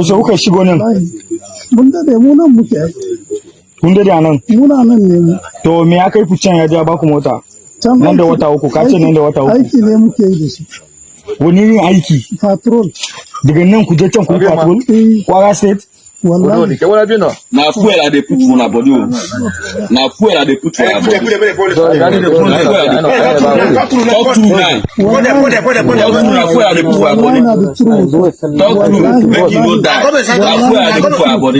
So kuka shigo nan? Mun da mu nan muke. Kun dade a nan? Muna nan ne. To me aka yi ku can ya ja ba ku mota? Nan da wata uku, ka ce nan da wata uku. Aiki ne muke yi da shi. Wani yin aiki? Patrol. Daga nan ku je can ku patrol? Kwara State? Wallahi. Na fuel I dey put for na body o. Na fuel I dey put for na body. Talk true now. Na fuel I dey put for na body. Talk true, make you no die. Na fuel I dey put for na body.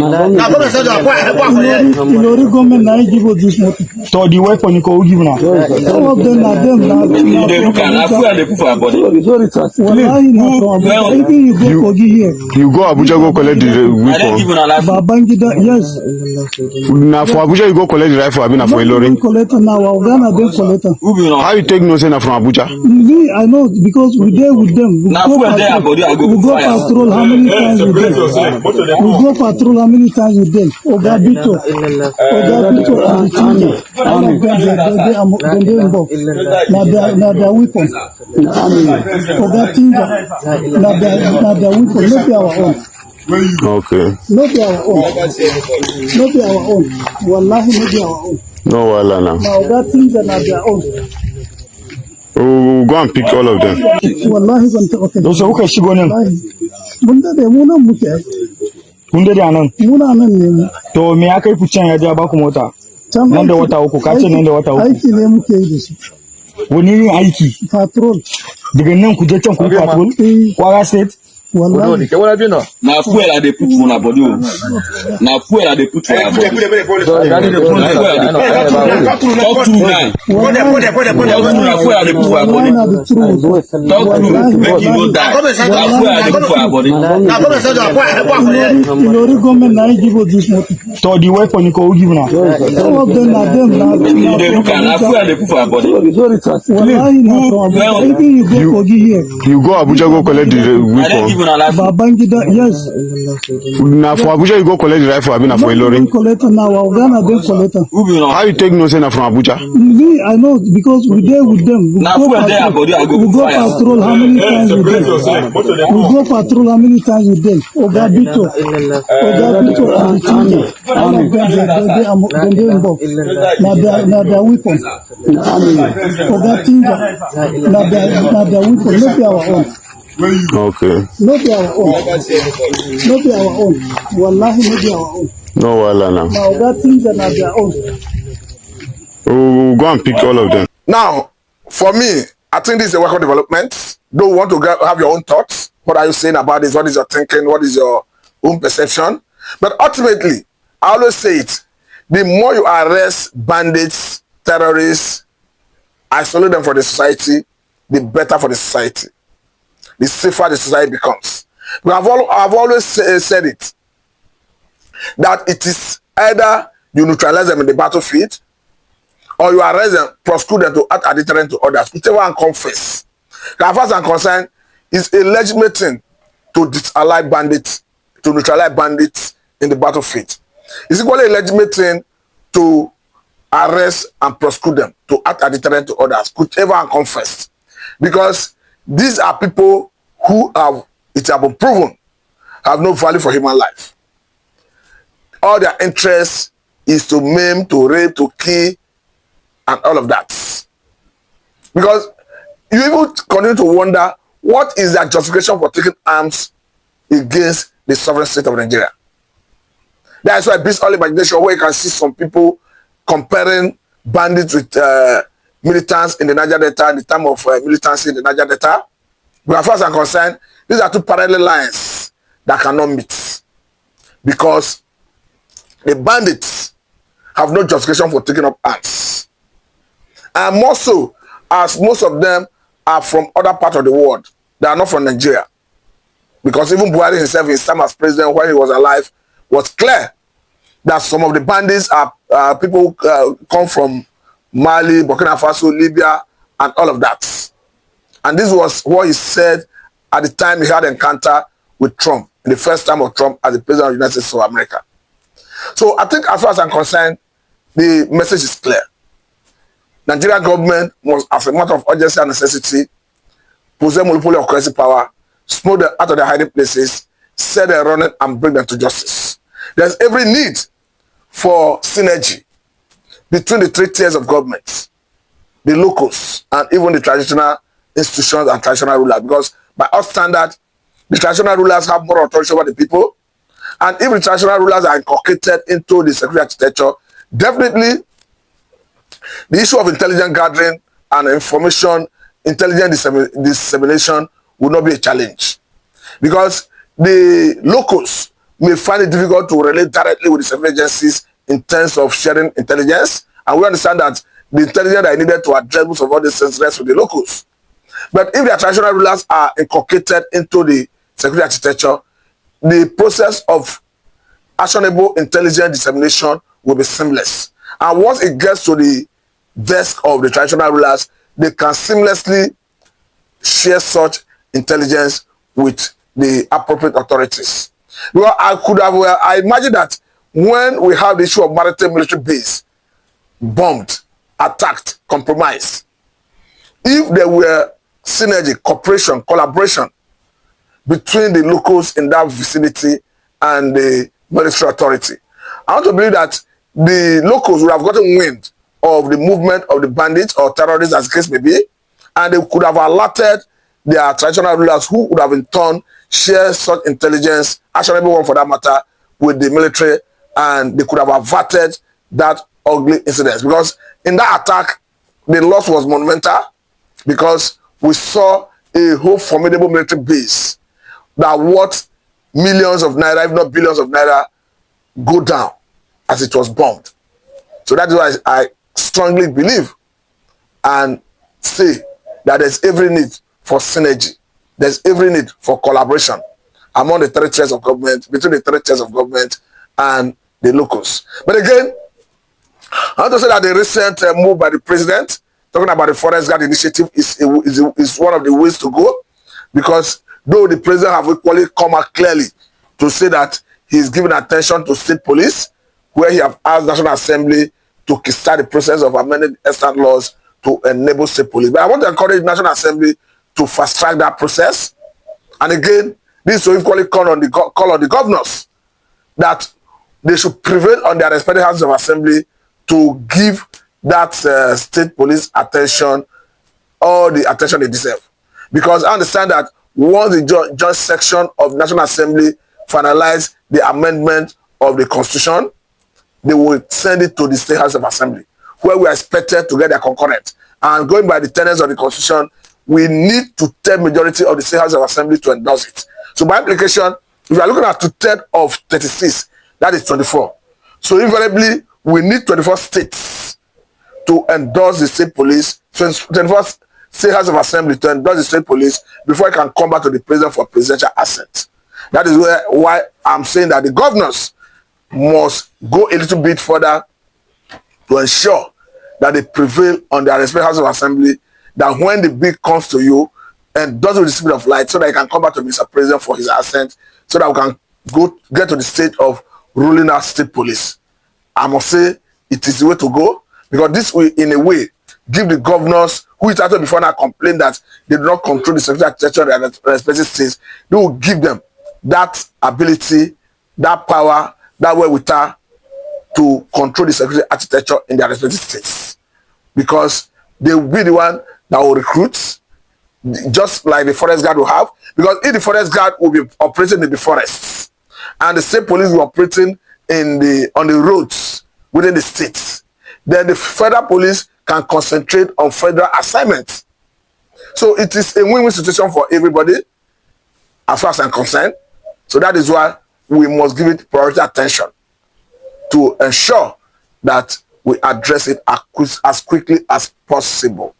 Ilori government na give us this motor. So the weapon you go give now? Some of them na them na. You dey look at na fuel I dey put for na body. Wallahi na from anything you go Kogi here. You go Abuja go collect the weapon. Babangida, yes. Now for Abuja you go collect the rifle, na for Ilori. Collector now, Uganda dey collector. How you take no say na from Abuja? Me, I know because we there with them. We Na fuel there body I go we go patrol how many times with them. We go patrol how many times with them. Oga Bito and the team. All of them they involved. Now their weapons. Oga Tinga. Now their weapons. Not be our own. Okay. Not be our own. Not be our own. Wallahi, not be our own. No wala now. Now that things are not their own. We'll go and pick all of them. Wallahi, okay. So kuka shigo nan? Mun da mu nan muke. Kun dade a nan? Muna nan ne. To me aka yi ku can ya ja ba ku mota? Nan da wata uku, ka ce nan da wata uku. Aiki ne muke yi da shi. Wani yin aiki? Patrol. Daga nan ku je can ku patrol? Kwara State? Wallahi. Na fuel I dey put for na body o. Na fuel I dey put for na body. Talk true now. Talk true, na fuel I dey put for na body. Talk true, make you no die. Na fuel I dey put for na body. Ilori government na give us this motor. So the weapon you go give now? Some of them na them na. You dey look at na fuel I dey put for na body. Wallahi na from anything you go Kogi here. You go Abuja go collect the weapon. Babangida, yes. Now for Abuja you go collect the rifle, na for Ilori. Collector now, Uganda dey collector. How you take no say na from Abuja? Me, I know because we there with them. We Na fuel there body I go we put go fire. patrol how many times with them. We go patrol how many times with them. Oga Bito and the team. All of them they involved. Now their weapons. Oga Tinga. Now their weapons. Not be our own. Okay. Not be our own. Not be our own. Wallahi, not be our own. No wala now. Now that things are not their own. We'll go and pick all of them. Now, for me, I think this is a welcome development. Don't want to have your own thoughts. What are you saying about this? What is your thinking? What is your own perception? But ultimately, I always say it, the more you arrest bandits, terrorists, isolate them from the society, the better for the society. The safer the society becomes. But I've always said it, that it is either you neutralize them in the battlefield, or you arrest them, prosecute them to act as deterrent to others, whichever one comes first. As far as I'm concerned, it's a legitimate thing to disallow bandits, to neutralize bandits in the battlefield. It's equally a legitimate thing to arrest and prosecute them, to act as deterrent to others, whichever one comes first. Because these are people who have, it has been proven, have no value for human life. All their interest is to maim, to rape, to kill, and all of that. Because you even continue to wonder, what is their justification for taking arms against the sovereign state of Nigeria? That's why this all imagination, where you can see some people comparing bandits with militants in the Niger Delta, the time of militancy in the Niger Delta. But as far as I'm concerned, these are two parallel lines that cannot meet. Because the bandits have no justification for taking up arms. And more so, as most of them are from other parts of the world. They are not from Nigeria. Because even Buhari himself, his time as president, when he was alive, was clear that some of the bandits are people who come from Mali, Burkina Faso, Libya, and all of that. And this was what he said at the time he had an encounter with Trump, in the first time of Trump as the president of the United States of America. So I think as far as I'm concerned, the message is clear. Nigerian government must, as a matter of urgency and necessity, possess monopoly of currency power, smoke them out of their hiding places, set them running and bring them to justice. There's every need for synergy between the three tiers of government, the locals, and even the traditional institutions and traditional rulers. Because by our standard, the traditional rulers have more authority over the people. And if the traditional rulers are inculcated into the security architecture, definitely the issue of intelligence gathering and intelligence dissemination will not be a challenge. Because the locals may find it difficult to relate directly with the security agencies in terms of sharing intelligence. And we understand that the intelligence that is needed to address most of all these things rests with the locals. But if the traditional rulers are inculcated into the security architecture, the process of actionable intelligence dissemination will be seamless. And once it gets to the desk of the traditional rulers, they can seamlessly share such intelligence with the appropriate authorities. Well, I imagine that when we have the issue of maritime military base bombed, attacked, compromised, if there were synergy, cooperation, collaboration between the locals in that vicinity and the military authority, I want to believe that the locals would have gotten wind of the movement of the bandits or terrorists, as the case may be, and they could have alerted their traditional rulers, who would have in turn shared such intelligence, actionable one for that matter, with the military, and they could have averted that ugly incident. Because in that attack, the loss was monumental, because we saw a whole formidable military base that worth millions of naira, if not billions of naira, go down as it was bombed. So that is why I strongly believe and say that there's every need for synergy. There's every need for collaboration among the three tiers of government, between the three tiers of government and the locals. But again, I want to say that the recent move by the president, talking about the Forest Guard initiative, is one of the ways to go, because though the president have equally come out clearly to say that he's giving attention to state police, where he have asked National Assembly to kickstart the process of amending extant laws to enable state police. But I want to encourage National Assembly to fast track that process. And again, this will equally call on the governors that they should prevail on their respective houses of assembly to give that state police attention, all the attention they deserve. Because I understand that once the joint section of National Assembly finalize the amendment of the Constitution, they will send it to the State House of Assembly, where we are expected to get their concurrent. And going by the tenets of the Constitution, we need to tell majority of the State House of Assembly to endorse it. So by implication, if you are looking at 2/3 of 36, that is 24. So invariably, we need 24 states to endorse the state police, 24 State House of Assembly to endorse the state police before it can come back to the president for presidential assent. That is why I'm saying that the governors must go a little bit further to ensure that they prevail on their respective House of Assembly, that when the bill comes to you, and does with the speed of light, so that he can come back to Mr. President for his assent, so that we can get to the stage of ruling out state police. I must say it is the way to go, because this will, in a way, give the governors, who is actually before now complain that they do not control the security architecture of their respective states, they will give them that ability, that power, that wherewithal to control the security architecture in their respective states. Because they will be the one that will recruit, just like the Forest Guard will have. Because if the Forest Guard will be operating in the forests, and the state police will be operating on the roads within the states, then the federal police can concentrate on federal assignments. So it is a win-win situation for everybody, as far as I'm concerned. So that is why we must give it priority attention to ensure that we address it as quickly as possible.